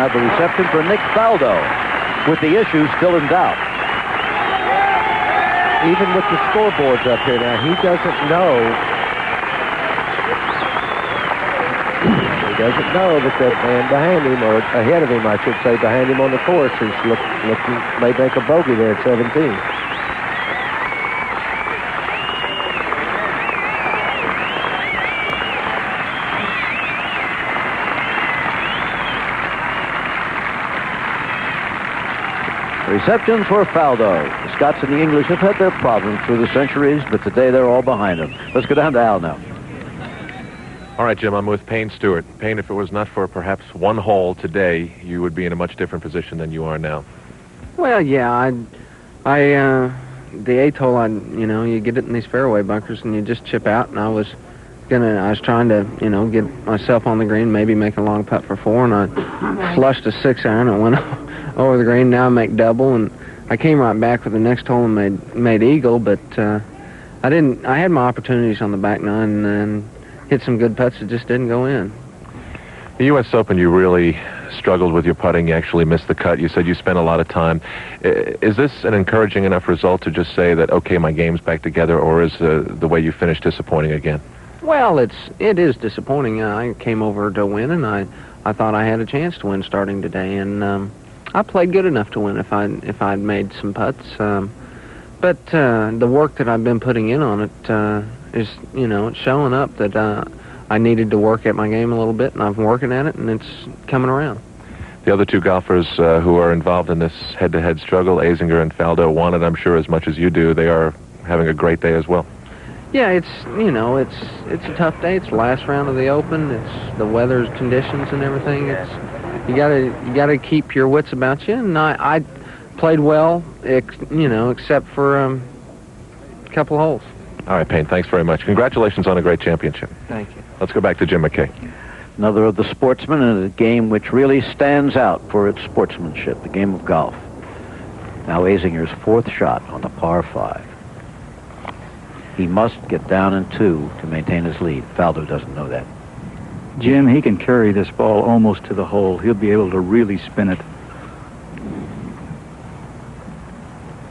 Now the reception for Nick Faldo, with the issue still in doubt. Even with the scoreboards up here now, he doesn't know. He doesn't know that that man behind him, or ahead of him, I should say, behind him on the course, is looking, may make a bogey there at 17. Receptions for Faldo. The Scots and the English have had their problems through the centuries, but today they're all behind them. Let's go down to Al now. All right, Jim, I'm with Payne Stewart. Payne, if it was not for perhaps one hole today, you would be in a much different position than you are now. Well, yeah, the eighth hole, you get it in these fairway bunkers and you just chip out, and I was trying to, get myself on the green, maybe make a long putt for 4, and I flushed a 6-iron and went over the green. Now I make double, and I came right back for the next hole and made eagle, but I had my opportunities on the back nine and hit some good putts that just didn't go in. The U.S. Open, you really struggled with your putting. You actually missed the cut. You said you spent a lot of time. Is this an encouraging enough result to just say that, okay, my game's back together, or is the way you finished disappointing again? Well, it is disappointing. I came over to win, and I thought I had a chance to win starting today, and I played good enough to win if I'd made some putts. But the work that I've been putting in on it is, it's showing up that I needed to work at my game a little bit, and I've been working at it, and it's coming around. The other two golfers who are involved in this head-to-head struggle, Azinger and Faldo, want it, I'm sure, as much as you do. They are having a great day as well. Yeah, it's a tough day. It's the last round of the Open. It's the weather's conditions and everything. You gotta keep your wits about you, and I played well, except for a couple holes. All right, Payne, thanks very much. Congratulations on a great championship. Thank you. Let's go back to Jim McKay. Another of the sportsmen in a game which really stands out for its sportsmanship, the game of golf. Now Azinger's fourth shot on the par 5. He must get down in 2 to maintain his lead. Faldo doesn't know that. Jim, he can carry this ball almost to the hole. He'll be able to really spin it.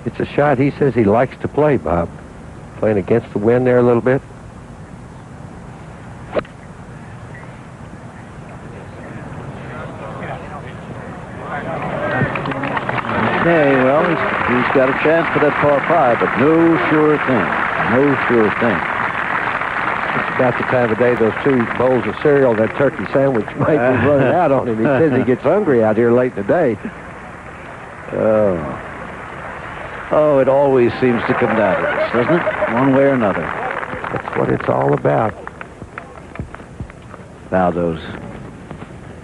It's a shot he says he likes to play, Bob. Playing against the wind there a little bit. Okay, well, he's got a chance for that par 5, but no sure thing. No sure thing. It's about the time of day those 2 bowls of cereal, that turkey sandwich might be running out on him. He says he gets hungry out here late in the day. Oh, it always seems to come down to this, doesn't it? One way or another. That's what it's all about. Faldo's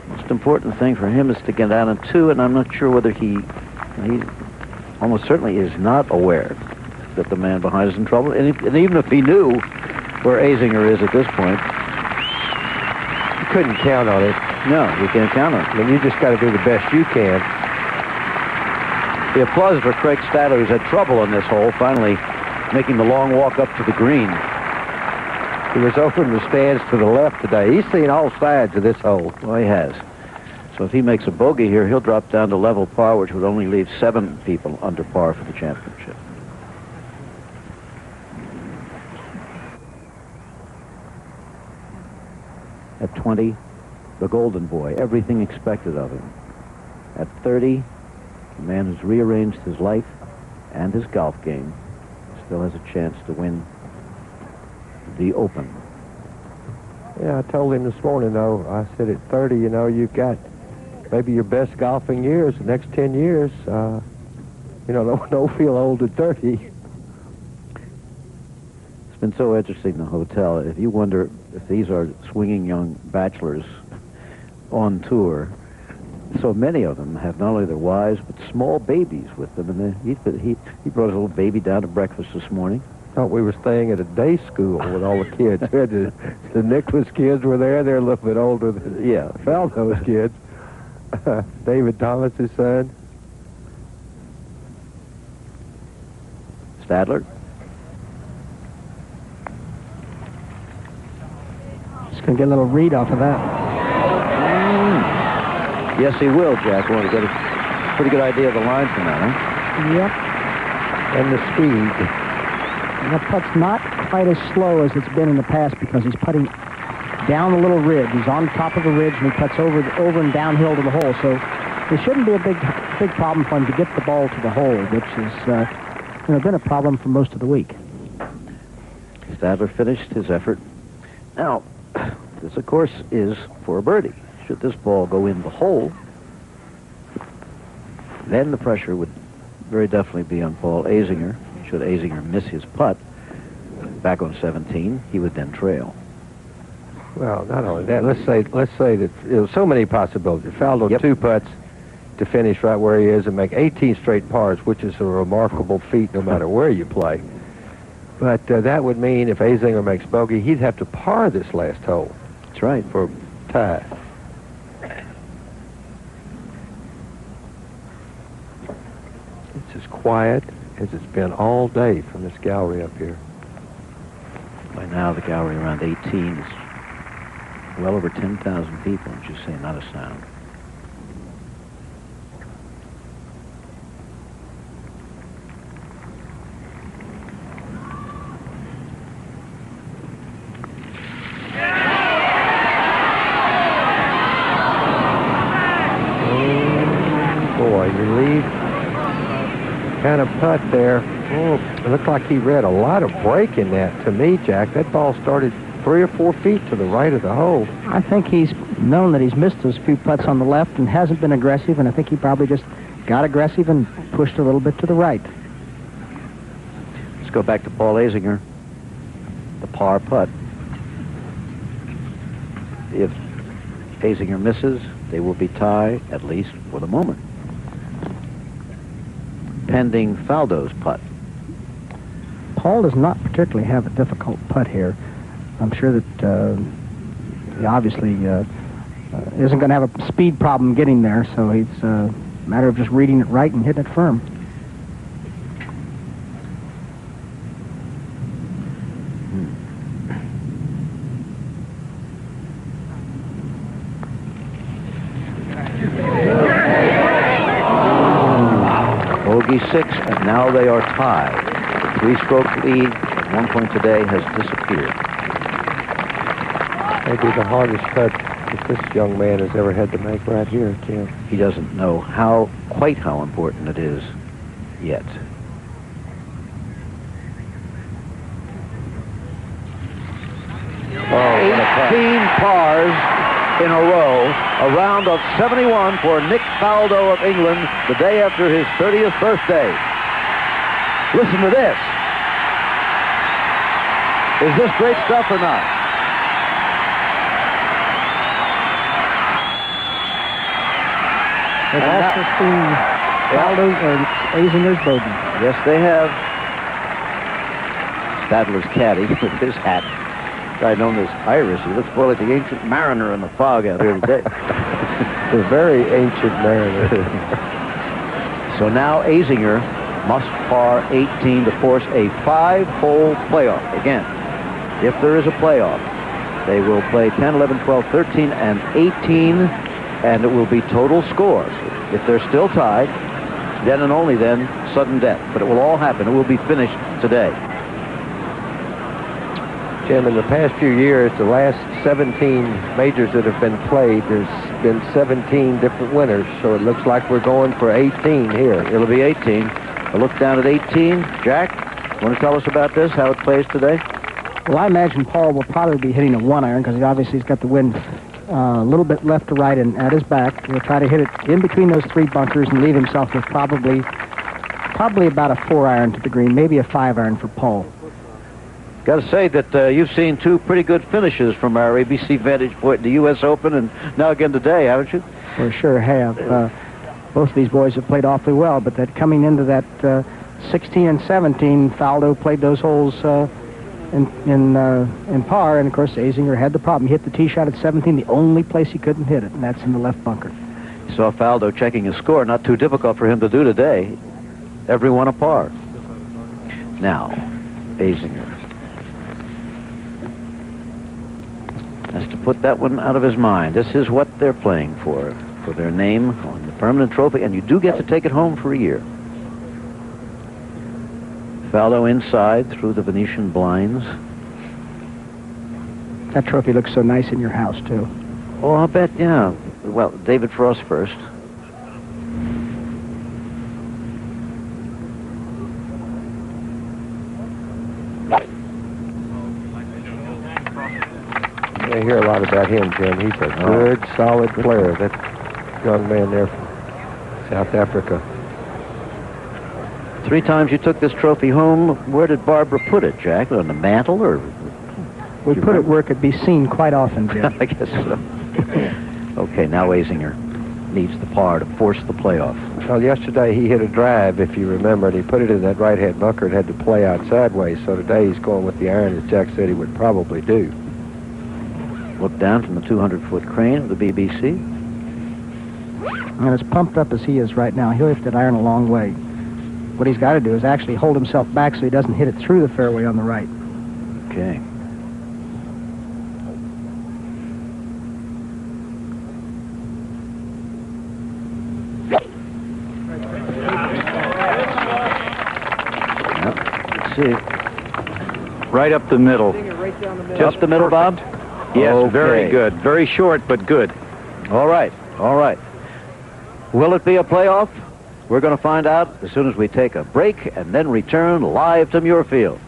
most important thing for him is to get down in 2, and I'm not sure whether he almost certainly is not aware that the man behind is in trouble. And even if he knew where Azinger is at this point, you couldn't count on it. No, you can't count on it. I mean, you just got to do the best you can. The applause for Craig Stadler, who's had trouble on this hole, finally making the long walk up to the green. He was over in the stands to the left today. He's seen all sides of this hole. Well, he has. So if he makes a bogey here, he'll drop down to level par, which would only leave 7 people under par for the championship. At 20, the golden boy, everything expected of him. At 30, the man who's rearranged his life and his golf game still has a chance to win the Open. Yeah, I told him this morning, though, I said at 30, you've got maybe your best golfing years, the next 10 years. Don't feel old at 30. It's been so interesting in the hotel. If you wonder if these are swinging young bachelors on tour, so many of them have not only their wives, but small babies with them. And he brought his little baby down to breakfast this morning. Thought we were staying at a day school with all the kids. The Nicholas kids were there. They're a little bit older than Faldo's kids. David Thomas's son. Stadler. Just going to get a little read off of that. Yes, he will, Jack. Want to get a pretty good idea of the line from that, huh? Yep. And the speed. And the putt's not quite as slow as it's been in the past because he's putting down a little ridge. He's on top of the ridge, and he puts over and downhill to the hole. So it shouldn't be a big problem for him to get the ball to the hole, which has been a problem for most of the week. Stadler finished his effort. Now, this, of course, is for a birdie. Should this ball go in the hole, then the pressure would very definitely be on Paul Azinger. Should Azinger miss his putt back on 17, he would then trail. Well, not only that, let's say that there's so many possibilities. Faldo 2 putts to finish right where he is and make 18 straight pars, which is a remarkable feat no matter where you play. But that would mean if Azinger makes bogey, he'd have to par this last hole. That's right. For tie. It's as quiet as it's been all day from this gallery up here. By now, the gallery around 18 is well over 10,000 people, as you say, not a sound. Kind of putt there. Oh, it looked like he read a lot of break in that to me, Jack. That ball started 3 or 4 feet to the right of the hole. I think he's known that he's missed those few putts on the left and hasn't been aggressive, and I think he probably just got aggressive and pushed a little bit to the right. Let's go back to Paul Azinger. The par putt. If Azinger misses, they will be tied, at least for the moment, pending Faldo's putt. Paul does not particularly have a difficult putt here. I'm sure that he obviously isn't going to have a speed problem getting there, so it's a matter of just reading it right and hitting it firm. Bogey 6, and now they are tied. The 3-stroke lead at one point today has disappeared. Maybe the hardest putt that this young man has ever had to make right here, Tim. He doesn't know quite how important it is yet. Oh, 18 pars in a row, a round of 71 for Nick Faldo of England the day after his 30th birthday. Listen to this. Is this great stuff or not? They've also seen Faldo's or Azinger's bogey. Yes, they have. Stadler's caddy with his hat. Guy known as Irish. He looks more like the ancient mariner in the fog out here today. The very ancient mariner. So now Azinger must par 18 to force a 5-hole playoff. Again, if there is a playoff, they will play 10, 11, 12, 13, and 18, and it will be total scores. If they're still tied, then and only then, sudden death. But it will all happen. It will be finished today. Jim, in the past few years, the last 17 majors that have been played, there's been 17 different winners, so it looks like we're going for 18 here. It'll be 18. A look down at 18. Jack, want to tell us about this, how it plays today? Well, I imagine Paul will probably be hitting a 1-iron because he obviously has got the wind a little bit left to right and at his back. He'll try to hit it in between those 3 bunkers and leave himself with probably about a 4-iron to the green, maybe a 5-iron for Paul. Got to say that you've seen 2 pretty good finishes from our ABC Vantage Point in the U.S. Open and now again today, haven't you? We sure have. Both of these boys have played awfully well, but that coming into that 16 and 17, Faldo played those holes in par, and of course Azinger had the problem. He hit the tee shot at 17, the only place he couldn't hit it, and that's in the left bunker. You saw Faldo checking his score, not too difficult for him to do today. Every one a par. Now, Azinger has to put that one out of his mind. This is what they're playing for. for their name on the permanent trophy, and you do get to take it home for a year. Faldo inside through the Venetian blinds. That trophy looks so nice in your house, too. Oh, I'll bet, yeah. Well, David Frost first. I hear a lot about him, Jim. He's a good, solid player. That young man there from South Africa. 3 times you took this trophy home. Where did Barbara put it, Jack? On the mantle, or? We put it where it could be seen quite often, Jim. I guess so. Okay, now Azinger needs the par to force the playoff. Well, yesterday he hit a drive, if you remember, and he put it in that right-hand bunker and had to play out sideways. So today he's going with the iron, as Jack said he would probably do. Look down from the 200-foot crane of the BBC. And as pumped up as he is right now, he'll hit that iron a long way. What he's got to do is actually hold himself back so he doesn't hit it through the fairway on the right. Okay. Let's see. Right up the middle. Just the middle, Bob? Yes, Okay. very good. Very short, but good. All right, all right. Will it be a playoff? We're going to find out as soon as we take a break and then return live to Muirfield.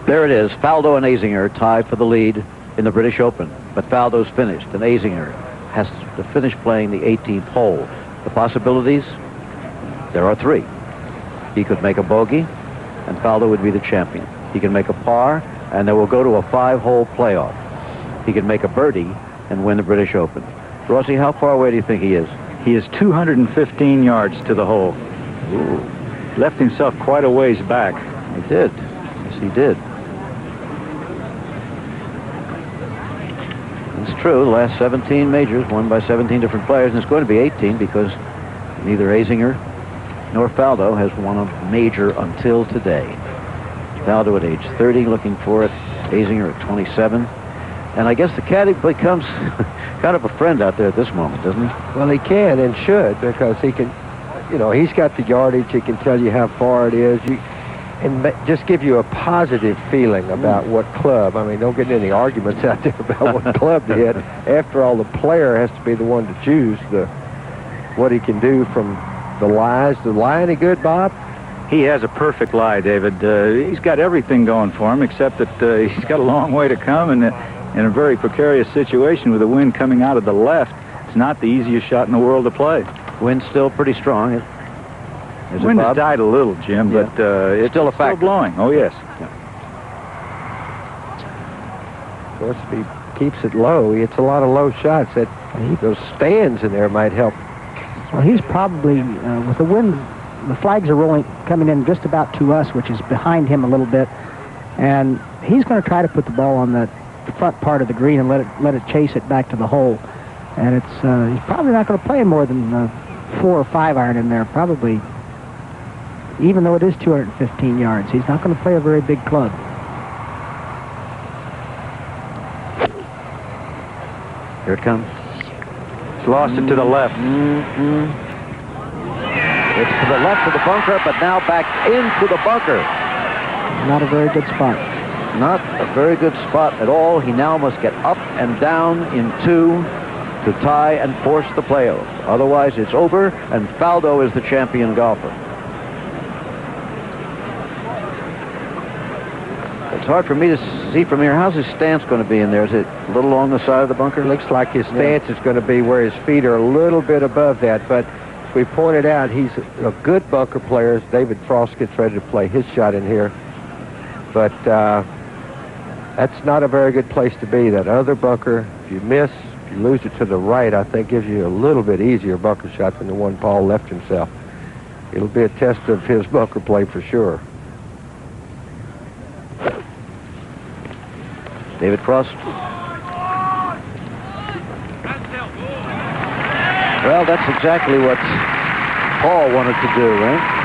There it is. Faldo and Azinger tied for the lead in the British Open. But Faldo's finished, and Azinger has to finish playing the 18th hole. The possibilities? There are 3. He could make a bogey, and Faldo would be the champion. He can make a par, and then we'll go to a 5-hole playoff. He can make a birdie and win the British Open. Rossi, how far away do you think he is? He is 215 yards to the hole. Ooh. Left himself quite a ways back. He did. Yes, he did. It's true. The last 17 majors won by 17 different players, and it's going to be 18 because neither Azinger nor Faldo has won a major until today. Faldo at age 30 looking for it. Azinger at 27. And I guess the caddy becomes kind of a friend out there at this moment, doesn't he? Well, he can and should, because he can, you know, he's got the yardage. He can tell you how far it is. And just give you a positive feeling about what club. I mean, don't get any arguments out there about what club to hit. After all, the player has to be the one to choose what he can do from the lies. The lie any good, Bob? He has a perfect lie, David. He's got everything going for him, except that he's got a long way to come, and in a very precarious situation with the wind coming out of the left. It's not the easiest shot in the world to play. Wind's still pretty strong. Is it, Wind has Bob? died a little, Jim, Yeah. but it's Still a factor. blowing. Oh, yes. Of course, if he keeps it low, he hits a lot of low shots. Those stands in there might help. Well, he's probably, with the wind, the flags are coming in just about to us, which is behind him a little bit. And he's going to try to put the ball on the front part of the green and let it chase it back to the hole. And he's probably not going to play more than 4 or 5 iron in there, probably. Even though it is 215 yards, he's not going to play a very big club. Here it comes. He's lost it to the left. It's to the left of the bunker, but now back into the bunker. Not a very good spot. Not a very good spot at all. He now must get up and down in 2 to tie and force the playoff. Otherwise, it's over, and Faldo is the champion golfer. It's hard for me to see from here. How's his stance going to be in there? Is it a little on the side of the bunker? It looks like his stance is going to be where his feet are a little bit above that, but as we pointed out, he's a good bunker player as David Frost gets ready to play his shot in here. But that's not a very good place to be. That other bunker, if you miss, if you lose it to the right, I think gives you a little bit easier bunker shot than the one Paul left himself. It'll be a test of his bunker play for sure. David Frost. Well, that's exactly what Paul wanted to do, right?